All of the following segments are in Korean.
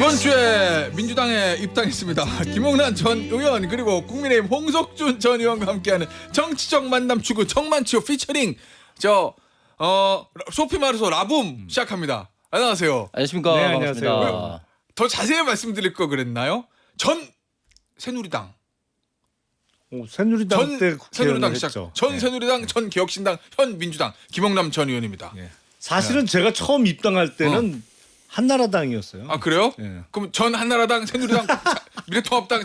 이번 주에 민주당에 입당했습니다. 김홍란 전 의원 그리고 국민의힘 홍석준 전 의원과 함께하는 정치적 만남 추구 정만치오 피처링 소피 마르소 라붐 시작합니다. 안녕하세요. 안녕하십니까. 네, 반갑습니다. 안녕하세요. 더 자세히 말씀드릴 거 그랬나요? 전 새누리당 새누리당 때 새누리당 시작 했죠. 전 네. 새누리당 전 개혁신당 현 민주당 김홍남 전 의원입니다. 네. 사실은 제가 처음 입당할 때는 한나라당이었어요. 아 그래요? 네. 그럼 전 한나라당 새누리당 미래통합당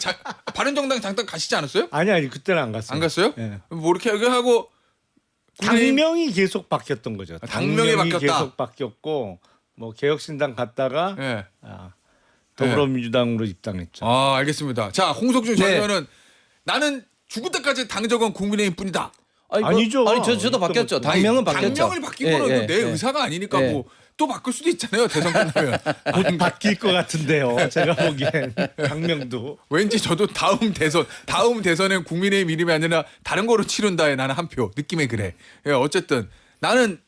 바른정당 잠깐 가시지 않았어요? 아니 그때는 안 갔어요. 안 갔어요? 네. 뭐 이렇게 하고 당명이 계속 바뀌었던 거죠. 당명이 바뀌었다. 계속 바뀌었고 뭐 개혁신당 갔다가 예. 더불어민주당으로 입당했죠. 아 알겠습니다. 자 홍석준 전 네. 의원은 나는 죽을 때까지 당적은 국민의힘뿐이다. 아니죠. 아니 저도 바뀌었죠. 당명은 바뀌었죠. 당명을 바뀐 거는 내 예. 의사가 아니니까 예. 뭐 또 바꿀 수도 있잖아요. 대선 끝나면. 곧 바뀔 것 같은데요. 제가 보기엔 당명도. 왠지 저도 다음 대선엔 국민의힘 이름이 아니라 다른 거로 치른다에 나는 한 표 느낌에 그래. 예, 어쨌든 나는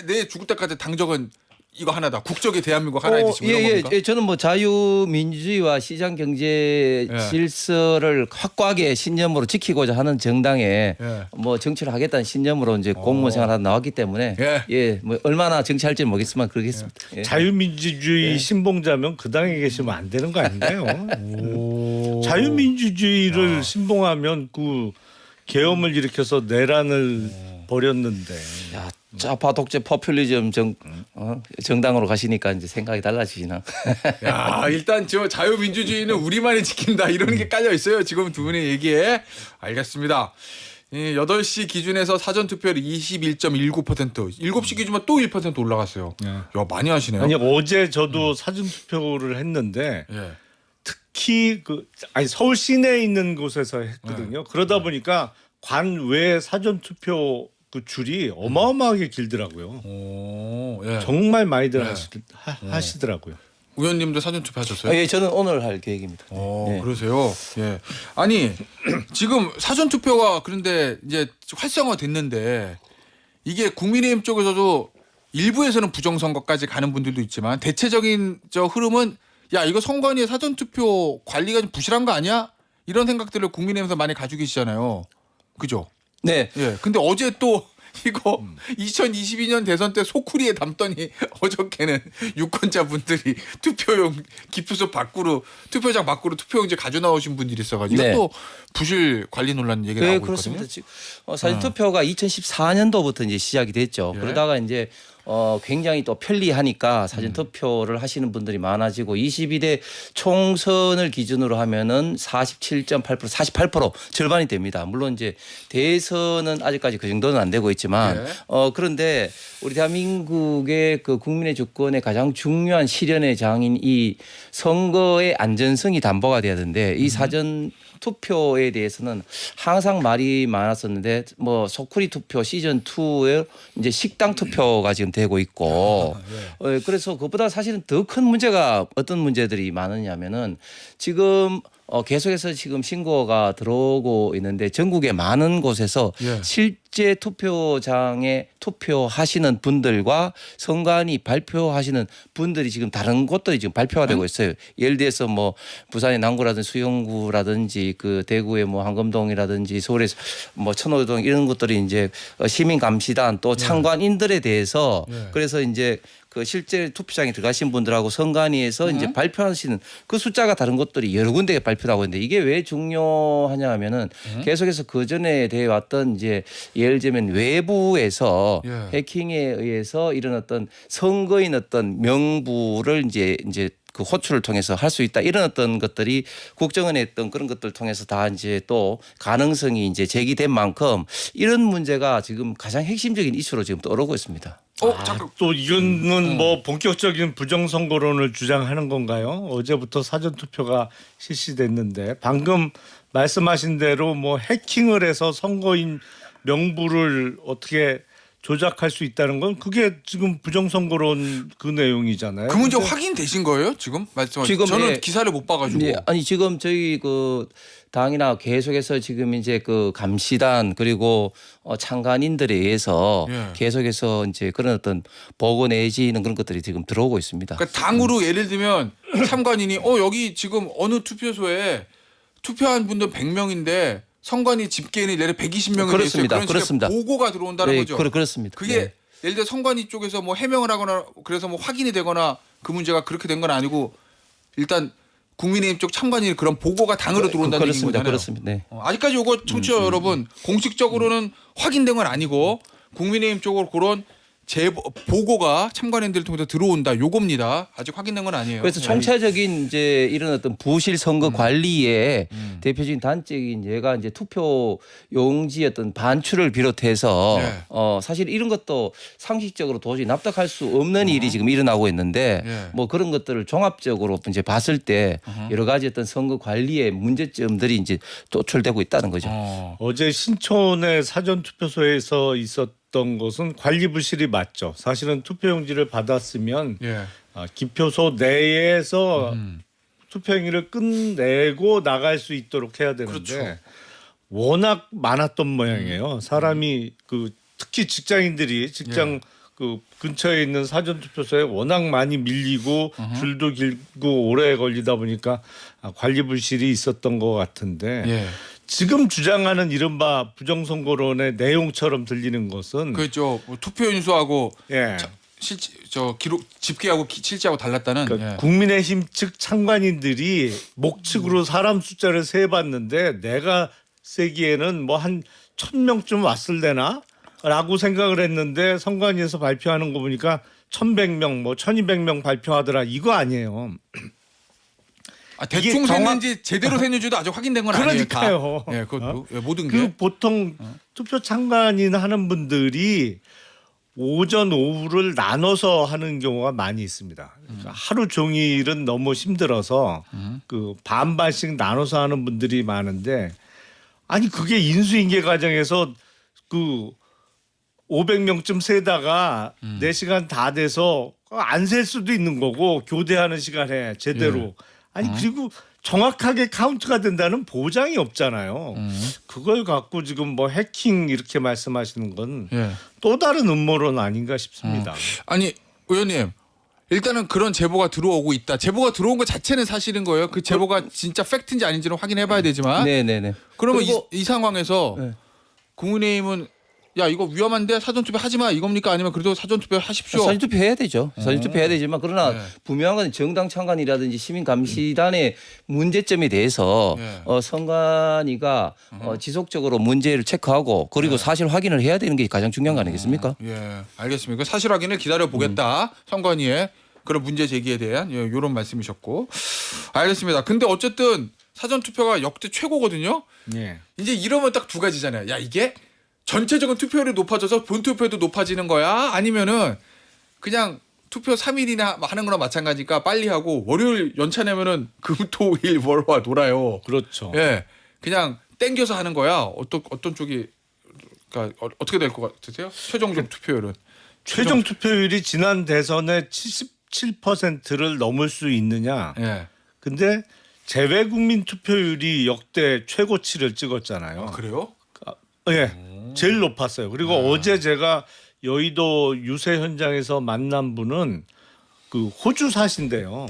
내 죽을 때까지 당적은 이거 하나다. 국적의 대한민국 하나이지. 예. 저는 뭐 자유민주주의와 시장 경제 예. 질서를 확고하게 신념으로 지키고자 하는 정당에 예. 뭐 정치를 하겠다는 신념으로 이제 공무원 생활하다 나왔기 때문에 뭐 얼마나 정치할지는 모르겠지만 그러겠습니다. 예. 자유민주주의 신봉자면 그 당에 계시면 안 되는 거 아닌가요? 자유민주주의를 신봉하면 그 계엄을 일으켜서 내란을 벌였는데. 야, 좌파 독재 포퓰리즘 정당으로 가시니까 이제 생각이 달라지시나. 야 일단 저 자유민주주의는 우리만이 지킨다 이런 게 깔려 있어요. 지금 두 분의 얘기에 알겠습니다. 8시 기준에서 사전투표율 21.19% 7시 기준만 또 1% 올라갔어요. 야 많이 하시네요. 아니 어제 저도 사전 투표를 했는데 예. 특히 서울 시내에 있는 곳에서 했거든요. 그러다 보니까 관 외 사전 투표 그 줄이 어마어마하게 길더라고요. 오, 예. 정말 많이들 네. 하시더라고요. 의원님도 사전투표 하셨어요? 예, 저는 오늘 할 계획입니다. 예. 그러세요. 예. 아니 지금 사전투표가 그런데 이제 활성화됐는데 이게 국민의힘 쪽에서도 일부에서는 부정선거까지 가는 분들도 있지만 대체적인 저 흐름은 야 이거 선관위의 사전투표 관리가 좀 부실한 거 아니야? 이런 생각들을 국민의힘에서 많이 가지고 계시잖아요. 그죠? 네. 예. 근데 어제 또 이거 2022년 대선 때 소쿠리에 담더니 어저께는 유권자 분들이 투표용 기표소 밖으로 투표장 밖으로 투표용지 가져 나오신 분들이 있어가지고 네. 또 부실 관리 논란 얘기가 네, 나오고 그렇습니다. 있거든요. 지금 사전투표가 2014년도부터 이제 시작이 됐죠. 예. 그러다가 이제 굉장히 또 편리하니까 사전투표를 하시는 분들이 많아지고 22대 총선을 기준으로 하면은 47.8% 48% 절반이 됩니다. 물론 이제 대선은 아직까지 그 정도는 안 되고 있지만 예. 그런데 우리 대한민국의 그 국민의 주권의 가장 중요한 실현의 장인 이 선거의 안전성이 담보가 돼야 되는데 이 사전 투표에 대해서는 항상 말이 많았었는데 뭐 소쿠리 투표 시즌 2에 이제 식당 투표가 지금 되고 있고 그래서 그것보다 사실은 더 큰 문제가 어떤 문제들이 많으냐면은 지금 계속해서 지금 신고가 들어오고 있는데 전국의 많은 곳에서 예. 실제 투표장에 투표하시는 분들과 선관위 발표하시는 분들이 지금 다른 곳들이 지금 발표가 되고 있어요. 예를 들어서 뭐 부산의 남구라든지 수영구라든지 그 대구의 뭐 한금동이라든지 서울의 뭐 천호동 이런 것들이 이제 시민감시단 또 참관인들에 대해서 그래서 이제 그 실제 투표장에 들어가신 분들하고 선관위에서 이제 발표하시는 그 숫자가 다른 것들이 여러 군데에 발표하고 있는데 이게 왜 중요하냐 하면은 계속해서 그 전에 돼 왔던 이제 예를 들면 외부에서 해킹에 의해서 이런 어떤 선거인 어떤 명부를 이제 그 호출을 통해서 할 수 있다 이런 어떤 것들이 국정원에 했던 그런 것들을 통해서 다 이제 또 가능성이 이제 제기된 만큼 이런 문제가 지금 가장 핵심적인 이슈로 지금 떠오르고 있습니다. 잠깐. 또 이거는 뭐 본격적인 부정선거론을 주장하는 건가요? 어제부터 사전투표가 실시됐는데 방금 말씀하신 대로 뭐 해킹을 해서 선거인 명부를 어떻게 조작할 수 있다는 건 그게 지금 부정선거론 그 내용이잖아요. 그 문제 근데 확인되신 거예요? 지금 말씀하신 지금, 저는 예. 기사를 못 봐가지고. 예, 아니 지금 저희 그 당이나 계속해서 지금 이제 그 감시단 그리고 참관인들에 의해서 예. 계속해서 이제 그런 어떤 보고 내지는 그런 것들이 지금 들어오고 있습니다. 그러니까 당으로 예를 들면 참관인이 여기 지금 어느 투표소에 투표한 분들 100명인데 선관위 집계인이 내려 120명이 그렇습니다. 그런 식의 그렇습니다. 보고가 들어온다는 네, 거죠. 그렇습니다. 그게 네. 예를 들어 선관위 쪽에서 뭐 해명을 하거나 그래서 뭐 확인이 되거나 그 문제가 그렇게 된 건 아니고 일단 국민의힘 쪽 참관인이 그런 보고가 당으로 들어온다는 얘기인 그렇습니다. 거잖아요. 그렇습니다. 네. 아직까지 이거 청취자 여러분 공식적으로는 확인된 건 아니고 국민의힘 쪽으로 그런 보고가 참관인들을 통해서 들어온다. 요겁니다. 아직 확인된 건 아니에요. 그래서 네. 총체적인 이제 이런 어떤 부실 선거 관리의 대표적인 단적인 예가 이제 투표 용지 어떤 반출을 비롯해서 네. 사실 이런 것도 상식적으로 도저히 납득할 수 없는 일이 지금 일어나고 있는데 네. 뭐 그런 것들을 종합적으로 이제 봤을 때 여러 가지 어떤 선거 관리의 문제점들이 이제 도출되고 있다는 거죠. 어제 신촌의 사전투표소에서 있었던 것은 관리 부실이 맞죠. 사실은 투표용지를 받았으면 예. 기표소 내에서 투표행위를 끝내고 나갈 수 있도록 해야 되는데 그렇죠. 워낙 많았던 모양이에요. 사람이 그 특히 직장인들이 직장 그 근처에 있는 사전투표소에 워낙 많이 밀리고 줄도 길고 오래 걸리다 보니까 관리 부실이 있었던 것 같은데 예. 지금 주장하는 이른바 부정선거론의 내용처럼 들리는 것은 그죠. 뭐 투표 인수하고 예. 저 기록 집계하고 실제하고 달랐다는. 그러니까 예. 국민의힘 측 참관인들이 목측으로 사람 숫자를 세봤는데 내가 세기에는 뭐 한 1,000명쯤 왔을래나? 라고 생각을 했는데 선관위에서 발표하는 거 보니까 1,100명 뭐 1,200명 발표하더라. 이거 아니에요. 대충 이게 샜는지 제대로 샜는지도 아직 확인된 건 아니에요. 그러니까요. 다. 예, 그것도 예, 모든 게. 그 보통 투표 참관인 하는 분들이 오전 오후를 나눠서 하는 경우가 많이 있습니다. 그러니까 하루 종일은 너무 힘들어서 그 반반씩 나눠서 하는 분들이 많은데 아니 그게 인수인계 과정에서 그 500명쯤 세다가 4시간 다 돼서 안 셀 수도 있는 거고 교대하는 시간에 제대로 아니 그리고 정확하게 카운트가 된다는 보장이 없잖아요. 그걸 갖고 지금 뭐 해킹 이렇게 말씀하시는 건 또 예. 다른 음모론 아닌가 싶습니다. 아니 의원님 일단은 그런 제보가 들어오고 있다. 제보가 들어온 것 자체는 사실인 거예요. 그 제보가 진짜 팩트인지 아닌지는 확인해봐야 되지만. 네네네. 그러면 그리고- 이 상황에서 네. 국민의힘은 야 이거 위험한데 사전투표 하지 마 이겁니까 아니면 그래도 사전투표 하십시오. 사전투표 해야 되죠. 사전투표 해야 되지만 그러나 네. 분명한 건 정당 참관이라든지 시민감시단의 문제점에 대해서 네. 선관위가 지속적으로 문제를 체크하고 그리고 사실 확인을 해야 되는 게 가장 중요한 거 아니겠습니까? 예, 알겠습니다. 그 사실 확인을 기다려 보겠다. 선관위의 그런 문제 제기에 대한 이런 말씀이셨고, 알겠습니다. 근데 어쨌든 사전 투표가 역대 최고거든요. 예. 이제 이러면 딱 두 가지잖아요. 야 이게 전체적인 투표율이 높아져서 본 투표도 높아지는 거야? 아니면은 그냥 투표 3일이나 하는 거나 마찬가지니까 빨리 하고 월요일 연차 내면은 금토일 월화 놀아요. 그렇죠. 예, 그냥 땡겨서 하는 거야. 어떤 쪽이 그러니까 어떻게 될 것 같으세요? 최종적 투표율은 최종 투표율이 지난 대선의 77%를 넘을 수 있느냐? 예. 근데 재외 국민 투표율이 역대 최고치를 찍었잖아요. 그래요? 예. 제일 높았어요. 그리고 어제 제가 여의도 유세 현장에서 만난 분은 그 호주 사신대요.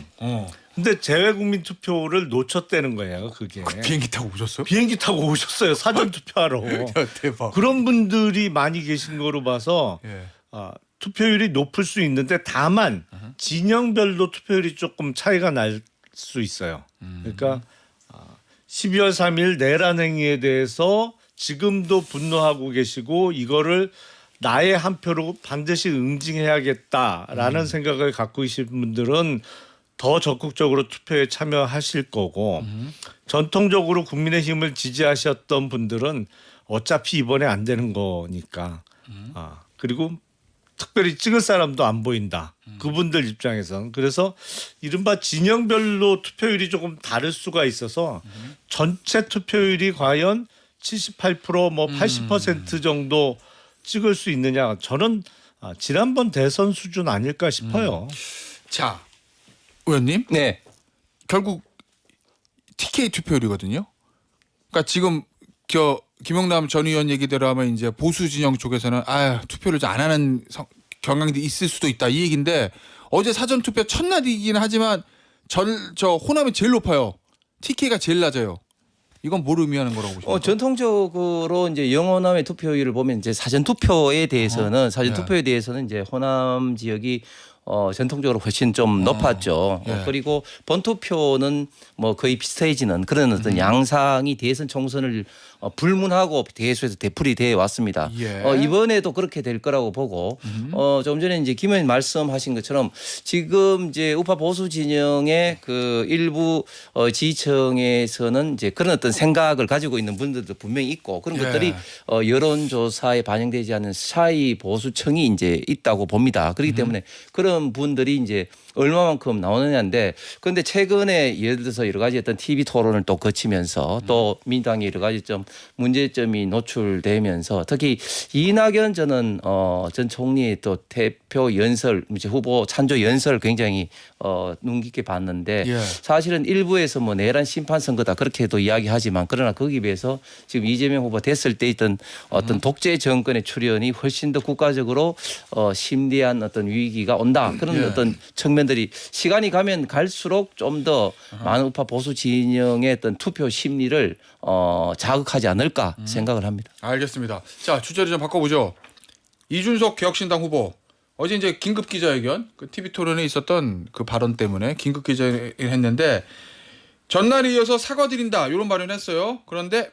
근데 재외 국민 투표를 놓쳤다는 거예요. 그게. 비행기 타고 오셨어요? 비행기 타고 오셨어요. 사전 투표하러. 야, 대박. 그런 분들이 많이 계신 거로 봐서 예. 투표율이 높을 수 있는데 다만 진영별로 투표율이 조금 차이가 날 수 있어요. 그러니까 12월 3일 내란 행위에 대해서 지금도 분노하고 계시고 이거를 나의 한 표로 반드시 응징해야겠다라는 생각을 갖고 계신 분들은 더 적극적으로 투표에 참여하실 거고 전통적으로 국민의힘을 지지하셨던 분들은 어차피 이번에 안 되는 거니까 그리고 특별히 찍을 사람도 안 보인다. 그분들 입장에서는. 그래서 이른바 진영별로 투표율이 조금 다를 수가 있어서 전체 투표율이 과연 78%뭐 80% 정도 찍을 수 있느냐 저는 지난번 대선 수준 아닐까 싶어요. 자, 의원님. 네. 결국 TK 투표율이거든요. 그러니까 지금 김영남 전 의원 얘기대로 하면 이제 보수 진영 쪽에서는 투표를 안 하는 경향도 있을 수도 있다 이 얘기인데 어제 사전 투표 첫날이긴 하지만 저 호남이 제일 높아요. TK가 제일 낮아요. 이건 뭘 의미하는 거라고 보십니까? 전통적으로 이제 영호남의 투표율을 보면 이제 사전 투표에 대해서는 이제 호남 지역이 전통적으로 훨씬 좀 높았죠. 예. 그리고 본투표는 뭐 거의 비슷해지는 그런 어떤 양상이 대선 총선을 불문하고 대수에서 되풀이 돼 왔습니다. 예. 이번에도 그렇게 될 거라고 보고 좀 전에 이제 김 의원 말씀하신 것처럼 지금 이제 우파 보수 진영의 그 일부 지지층에서는 이제 그런 어떤 생각을 가지고 있는 분들도 분명히 있고 그런 예. 것들이 여론조사에 반영되지 않은 사이 보수층이 이제 있다고 봅니다. 그렇기 때문에 그런 분들이 이제 얼마만큼 나오느냐인데 그런데 최근에 예를 들어서 여러 가지 어떤 TV 토론을 또 거치면서 또 민주당이 여러 가지 좀 문제점이 노출되면서 특히 이낙연 전 총리의 또 대표 연설 이제 후보 찬조 연설을 굉장히 눈 깊게 봤는데 예. 사실은 일부에서 뭐 내란 심판 선거다 그렇게도 이야기하지만 그러나 거기에 비해서 지금 이재명 후보 됐을 때 있던 어떤 독재 정권의 출현이 훨씬 더 국가적으로 심대한 어떤 위기가 온다 그런 예. 어떤 측면들이 시간이 가면 갈수록 좀 더 많은 우파 보수 진영의 어떤 투표 심리를 자극하지 않을까 생각을 합니다. 알겠습니다. 자, 주제를 좀 바꿔보죠. 이준석 개혁신당 후보 어제 이제 긴급 기자회견 그 TV 토론에 있었던 그 발언 때문에 긴급 기자회견을 했는데 전날에 이어서 사과드린다 이런 발언을 했어요. 그런데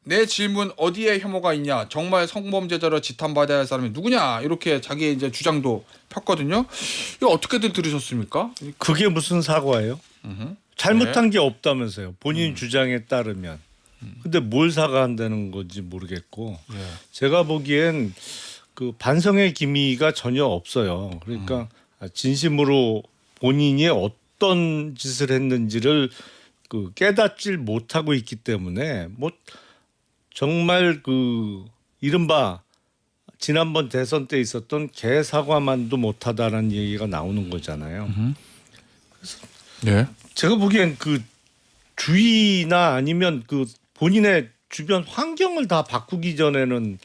내 질문 어디에 혐오가 있냐? 정말 성범죄자로 지탄받아야 할 사람이 누구냐? 이렇게 자기의 이제 주장도 폈거든요. 이거 어떻게들 들으셨습니까? 그게 무슨 사과예요? 잘못한 게 없다면서요. 본인 주장에 따르면. 근데 뭘 사과한다는 건지 모르겠고 예. 제가 보기엔 그 반성의 기미가 전혀 없어요. 그러니까 진심으로 본인이 어떤 짓을 했는지를 그 깨닫질 못하고 있기 때문에 뭐 정말 그 이른바 지난번 대선 때 있었던 개사과만도 못하다라는 얘기가 나오는 거잖아요. 예. 제가 보기엔 그 주의나 아니면 그 본인의 주변 환경을 다 바꾸기 전에는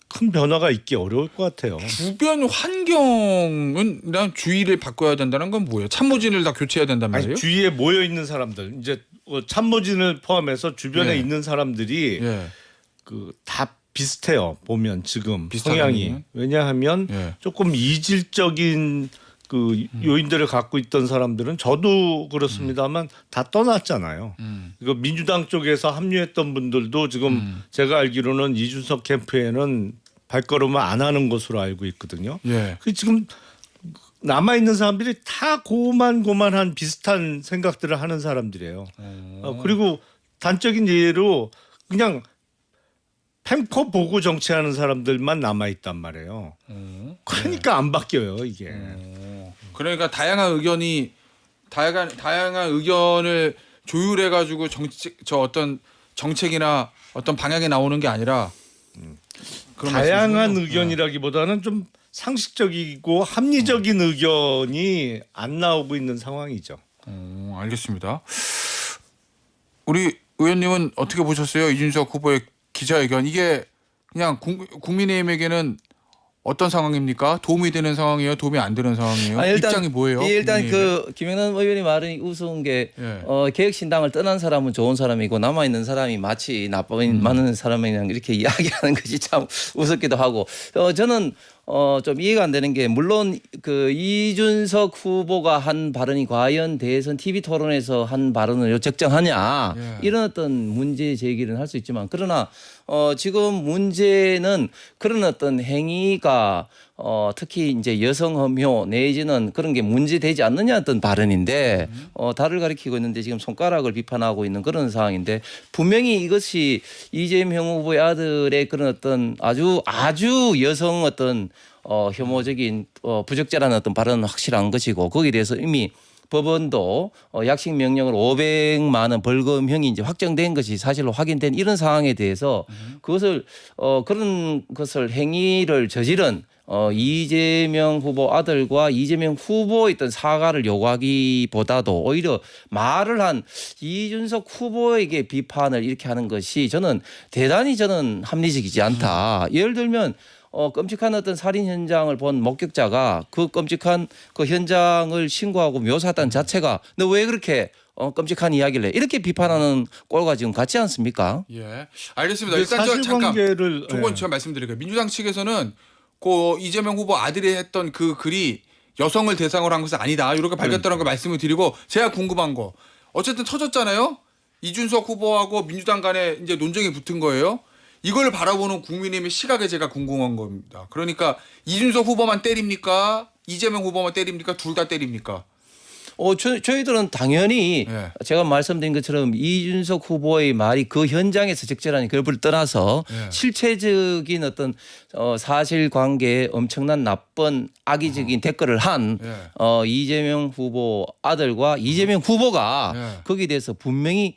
큰 변화가 있기 어려울 것 같아요. 주변 환경은 주의를 바꿔야 된다는 건 뭐예요? 참모진을 다 교체해야 된단 말이에요? 아니, 주위에 모여 있는 사람들 이제 참모진을 포함해서 주변에 예. 있는 사람들이 예. 그 다 비슷해요. 보면 지금 비슷하군요. 성향이 왜냐하면 예. 조금 이질적인 그 요인들을 갖고 있던 사람들은 저도 그렇습니다만 다 떠났잖아요. 이거 민주당 쪽에서 합류했던 분들도 지금 제가 알기로는 이준석 캠프에는 발걸음을 안 하는 것으로 알고 있거든요. 예. 그 지금 남아 있는 사람들이 다 고만고만한 비슷한 생각들을 하는 사람들이에요. 그리고 단적인 예로 그냥 펜커 보고 정치하는 사람들만 남아 있단 말이에요. 그러니까 안 바뀌어요 이게. 그러니까 다양한 의견을 조율해 가지고 어떤 정책이나 어떤 방향이 나오는 게 아니라 그런 다양한 말씀이군요. 의견이라기보다는 좀 상식적이고 합리적인 의견이 안 나오고 있는 상황이죠. 알겠습니다. 우리 의원님은 어떻게 보셨어요? 이준석 후보의 기자회견 이게 그냥 국민의힘에게는 어떤 상황입니까? 도움이 되는 상황이에요? 도움이 안 되는 상황이에요? 입장이 뭐예요? 일단 국민의힘의? 그 김영남 의원이 말이 우스운 게 예. 개혁신당을 떠난 사람은 좋은 사람이고 남아 있는 사람이 마치 나쁜 많은 사람이랑 이렇게 이야기하는 것이 참 우습기도 하고 저는 좀 이해가 안 되는 게 물론 그 이준석 후보가 한 발언이 과연 대선 TV 토론에서 한 발언을 적정하냐 예. 이런 어떤 문제 제기를 할 수 있지만 그러나 지금 문제는 그런 어떤 행위가 특히 이제 여성 혐오 내지는 그런 게 문제되지 않느냐 어떤 발언인데 달을 가리키고 있는데 지금 손가락을 비판하고 있는 그런 상황인데 분명히 이것이 이재명 후보의 아들의 그런 어떤 아주 여성 어떤 혐오적인 부적절한 어떤 발언은 확실한 것이고 거기에 대해서 이미 법원도 약식 명령으로 500만 원 벌금형이 이제 확정된 것이 사실로 확인된 이런 상황에 대해서 그것을 그런 것을 행위를 저지른 이재명 후보 아들과 이재명 후보의 어떤 사과를 요구하기보다도 오히려 말을 한 이준석 후보에게 비판을 이렇게 하는 것이 저는 대단히 합리적이지 않다. 예를 들면 끔찍한 어떤 살인 현장을 본 목격자가 그 끔찍한 그 현장을 신고하고 묘사했다는 자체가 너 왜 그렇게 끔찍한 이야기를 해? 이렇게 비판하는 꼴과 지금 같지 않습니까? 예, 알겠습니다. 근데 일단 저 잠깐 사실관계를 조건 제가 말씀드릴게요. 민주당 측에서는 그 이재명 후보 아들이 했던 그 글이 여성을 대상으로 한 것은 아니다. 이렇게 밝혔다는 걸 말씀을 드리고 제가 궁금한 거 어쨌든 터졌잖아요. 이준석 후보하고 민주당 간에 이제 논쟁이 붙은 거예요. 이걸 바라보는 국민의힘의 시각에 제가 궁금한 겁니다. 이준석 후보만 때립니까? 이재명 후보만 때립니까? 둘 다 때립니까? 저희들은 당연히 예. 제가 말씀드린 것처럼 이준석 후보의 말이 그 현장에서 적절한 결부를 떠나서 예. 실체적인 어떤 사실관계에 엄청난 나쁜 악의적인 댓글을 한 예. 이재명 후보 아들과 이재명 후보가 예. 거기에 대해서 분명히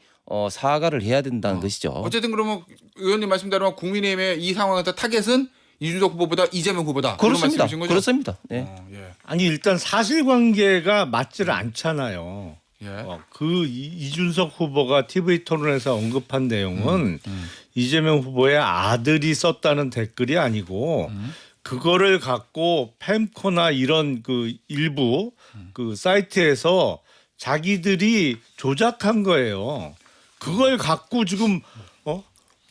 사과를 해야 된다는 것이죠. 어쨌든 그러면 의원님 말씀대로 국민의힘의 이 상황에서 타겟은 이준석 후보보다 이재명 후보다. 그런 그렇습니다. 말씀이신 거죠? 그렇습니다. 네. 예. 아니 일단 사실관계가 맞지를 않잖아요. 예. 그 이준석 후보가 TV 토론에서 언급한 내용은 이재명 후보의 아들이 썼다는 댓글이 아니고 그거를 갖고 팸코나 이런 그 일부 그 사이트에서 자기들이 조작한 거예요. 그걸 갖고 지금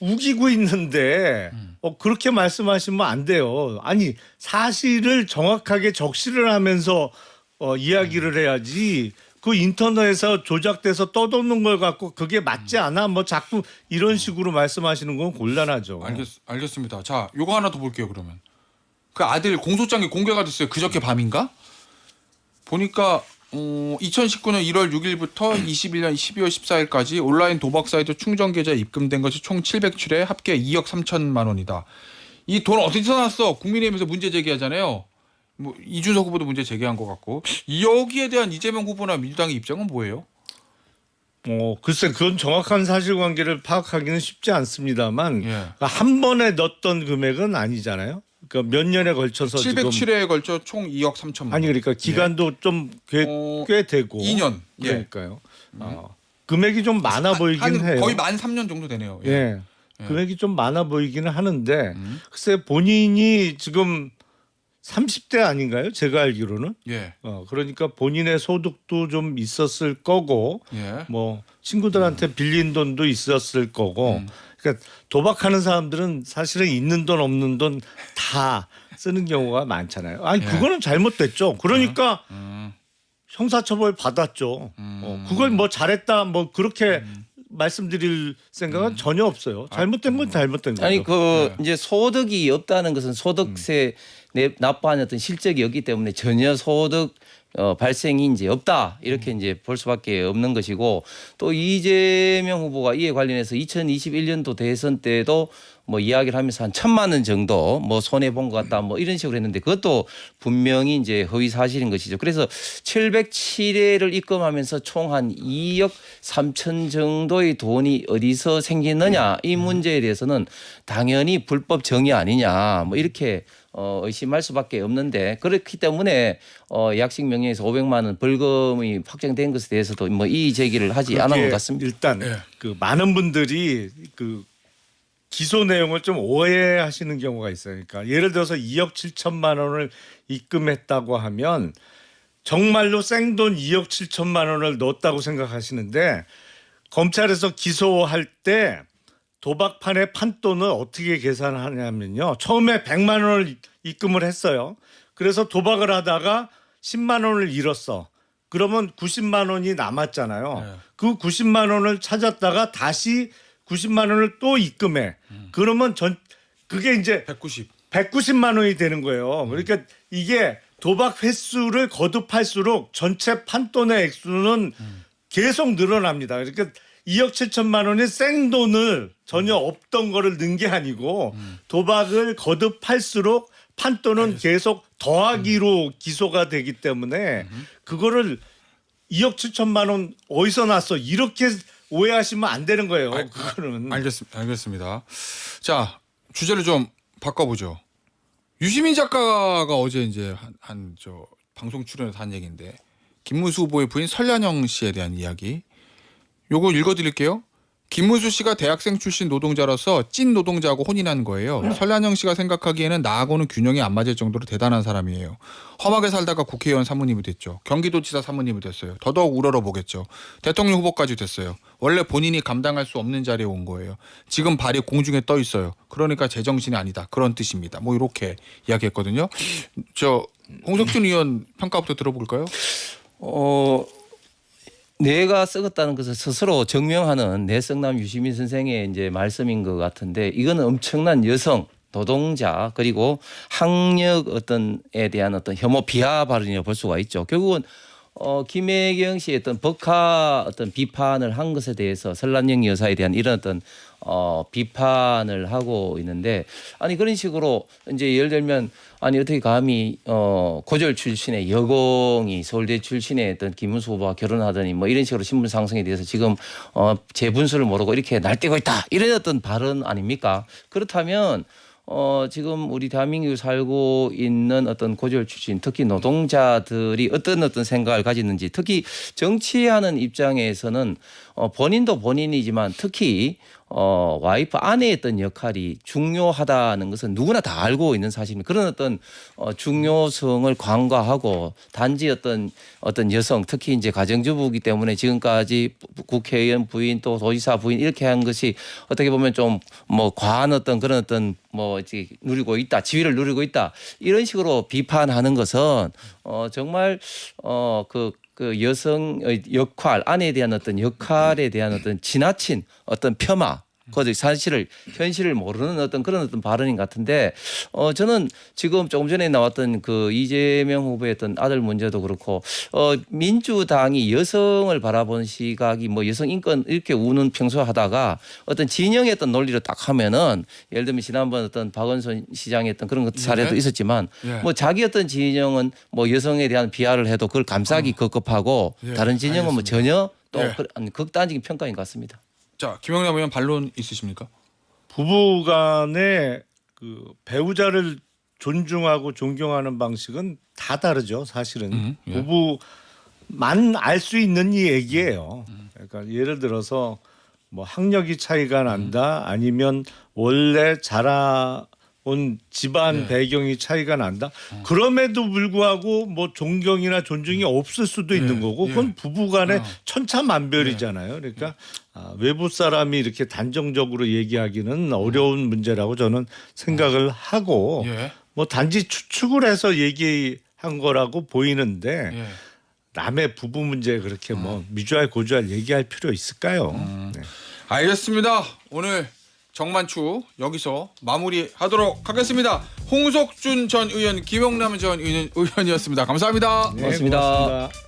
우기고 있는데 그렇게 말씀하시면 안 돼요. 아니 사실을 정확하게 적시를 하면서 이야기를 해야지. 그 인터넷에서 조작돼서 떠도는 걸 갖고 그게 맞지 않아? 뭐 자꾸 이런 식으로 말씀하시는 건 곤란하죠. 알겠습니다. 자, 요거 하나 더 볼게요. 그러면 그 아들 공소장이 공개가 됐어요. 그저께 밤인가? 보니까 2019년 1월 6일부터 21년 12월 14일까지 온라인 도박 사이트 충전 계좌에 입금된 것이 총 707회 합계 2억 3천만 원이다. 이 돈 어디서 났어? 국민의힘에서 문제 제기하잖아요. 뭐 이준석 후보도 문제 제기한 것 같고 여기에 대한 이재명 후보나 민주당의 입장은 뭐예요? 글쎄 그건 정확한 사실관계를 파악하기는 쉽지 않습니다만 예. 한 번에 넣었던 금액은 아니잖아요. 그러니까 몇 년에 걸쳐서 707회에 걸쳐 총 2억 3천만 원. 아니 그러니까 기간도 좀 꽤 되고 2년. 예. 그러니까요. 금액이 좀 많아 보이긴 해요. 거의 만 3년 정도 되네요. 예. 금액이 좀 많아 보이기는 하는데 글쎄 본인이 지금 30대 아닌가요? 제가 알기로는. 예. 그러니까 본인의 소득도 좀 있었을 거고 예. 뭐 친구들한테 빌린 돈도 있었을 거고 그러니까 도박하는 사람들은 사실은 있는 돈 없는 돈 다 쓰는 경우가 많잖아요. 아니 예. 그거는 잘못됐죠. 그러니까 형사처벌 받았죠. 그걸 뭐 잘했다 뭐 그렇게 말씀드릴 생각은 전혀 없어요. 잘못된 건 잘못된 거죠. 아니 이제 소득이 없다는 것은 소득세 납부한 어떤 실적이 없기 때문에 전혀 소득 발생이 이제 없다 이렇게 이제 볼 수밖에 없는 것이고 또 이재명 후보가 이에 관련해서 2021년도 대선 때도 뭐 이야기를 하면서 한 1,000만 원 정도 뭐 손해 본 것 같다 뭐 이런 식으로 했는데 그것도 분명히 이제 허위 사실인 것이죠. 그래서 707회를 입금하면서 총 한 2억 3천 정도의 돈이 어디서 생기느냐 이 문제에 대해서는 당연히 불법 정의 아니냐 뭐 이렇게 의심할 수밖에 없는데 그렇기 때문에 약식 명령에서 500만 원 벌금이 확정된 것에 대해서도 뭐 이의 제기를 하지 않은 것 같습니다. 일단 그 많은 분들이 그 기소 내용을 좀 오해하시는 경우가 있어요. 그러니까 예를 들어서 2억 7천만 원을 입금했다고 하면 정말로 생돈 2억 7천만 원을 넣었다고 생각하시는데 검찰에서 기소할 때 도박판의 판돈을 어떻게 계산하냐면요. 처음에 100만 원을 입금을 했어요. 그래서 도박을 하다가 10만 원을 잃었어. 그러면 90만 원이 남았잖아요. 네. 그 90만 원을 찾았다가 다시 90만 원을 또 입금해. 그러면 그게 이제 190만 원이 되는 거예요. 그러니까 이게 도박 횟수를 거듭할수록 전체 판돈의 액수는 계속 늘어납니다. 그러니까 2억 7천만 원이 생돈을 전혀 없던 거를 넣은 게 아니고 도박을 거듭할수록 판돈은 계속 더하기로 기소가 되기 때문에 그거를 2억 7천만 원 어디서 났어? 이렇게 오해하시면 안 되는 거예요. 그거는. 알겠습니다. 자, 주제를 좀 바꿔보죠. 유시민 작가가 어제 이제 한 방송 출연에서 한 얘기인데 김문수 후보의 부인 설란영 씨에 대한 이야기. 요거 읽어드릴게요. 김문수 씨가 대학생 출신 노동자로서 찐 노동자하고 혼인한 거예요. 설란영 씨가 생각하기에는 나하고는 균형이 안 맞을 정도로 대단한 사람이에요. 험하게 살다가 국회의원 사모님이 됐죠. 경기도지사 사모님이 됐어요. 더더욱 우러러 보겠죠. 대통령 후보까지 됐어요. 원래 본인이 감당할 수 없는 자리에 온 거예요. 지금 발이 공중에 떠 있어요. 그러니까 제정신이 아니다. 그런 뜻입니다. 뭐 이렇게 이야기했거든요. 홍석준 의원 평가부터 들어볼까요? 내가 썩었다는 것을 스스로 증명하는 내성남 유시민 선생의 이제 말씀인 것 같은데 이거는 엄청난 여성 노동자 그리고 학력 어떤에 대한 어떤 혐오 비하 발언이라고 볼 수가 있죠. 결국은 김혜경 씨의 어떤 법화 어떤 비판을 한 것에 대해서 설란영 여사에 대한 이런 어떤 비판을 하고 있는데 아니 그런 식으로 이제 예를 들면 아니 어떻게 감히 고졸 출신의 여공이 서울대 출신의 어떤 김문수 후보와 결혼하더니 뭐 이런 식으로 신분 상승에 대해서 지금 제 분수를 모르고 이렇게 날뛰고 있다 이런 어떤 발언 아닙니까? 그렇다면 지금 우리 대한민국에 살고 있는 어떤 고졸 출신 특히 노동자들이 어떤 생각을 가지는지 특히 정치하는 입장에서는 본인도 본인이지만 특히 와이프 아내의 어떤 역할이 중요하다는 것은 누구나 다 알고 있는 사실입니다. 그런 어떤 중요성을 간과하고 단지 어떤 여성 특히 이제 가정주부이기 때문에 지금까지 국회의원 부인 또 도지사 부인 이렇게 한 것이 어떻게 보면 좀 뭐 과한 어떤 그런 어떤 뭐 이제 누리고 있다 지위를 누리고 있다 이런 식으로 비판하는 것은 정말 그 여성의 역할, 아내에 대한 어떤 역할에 대한 어떤 지나친 어떤 폄하, 그 사실을 현실을 모르는 어떤 그런 어떤 발언인 것 같은데 저는 지금 조금 전에 나왔던 그 이재명 후보의 어떤 아들 문제도 그렇고 민주당이 여성을 바라보는 시각이 뭐 여성 인권 이렇게 우는 평소 하다가 어떤 진영의 어떤 논리로 딱 하면은 예를 들면 지난번 어떤 박원순 시장의 어떤 그런 사례도 네. 있었지만 예. 뭐 자기 어떤 진영은 뭐 여성에 대한 비하를 해도 그걸 감싸기 급급하고 예, 다른 진영은 뭐 알겠습니다. 전혀 또 예. 극단적인 평가인 것 같습니다. 자, 김영남 의원 반론 있으십니까? 부부간의 그 배우자를 존중하고 존경하는 방식은 다 다르죠. 사실은 예. 부부만 알 수 있는 이 얘기예요. 그러니까 예를 들어서 뭐 학력이 차이가 난다, 아니면 원래 자라온 집안 네. 배경이 차이가 난다. 그럼에도 불구하고 뭐 존경이나 존중이 없을 수도 있는 거고 그건 부부간의 천차만별이잖아요. 그러니까 외부 사람이 이렇게 단정적으로 얘기하기는 어려운 문제라고 저는 생각을 하고 예. 뭐 단지 추측을 해서 얘기한 거라고 보이는데 예. 남의 부부 문제에 그렇게 뭐 미주알 고주알 얘기할 필요 있을까요? 네. 알겠습니다. 오늘 정만추 여기서 마무리하도록 하겠습니다. 홍석준 전 의원, 김영남 전 의원이었습니다. 감사합니다. 네, 고맙습니다. 고맙습니다.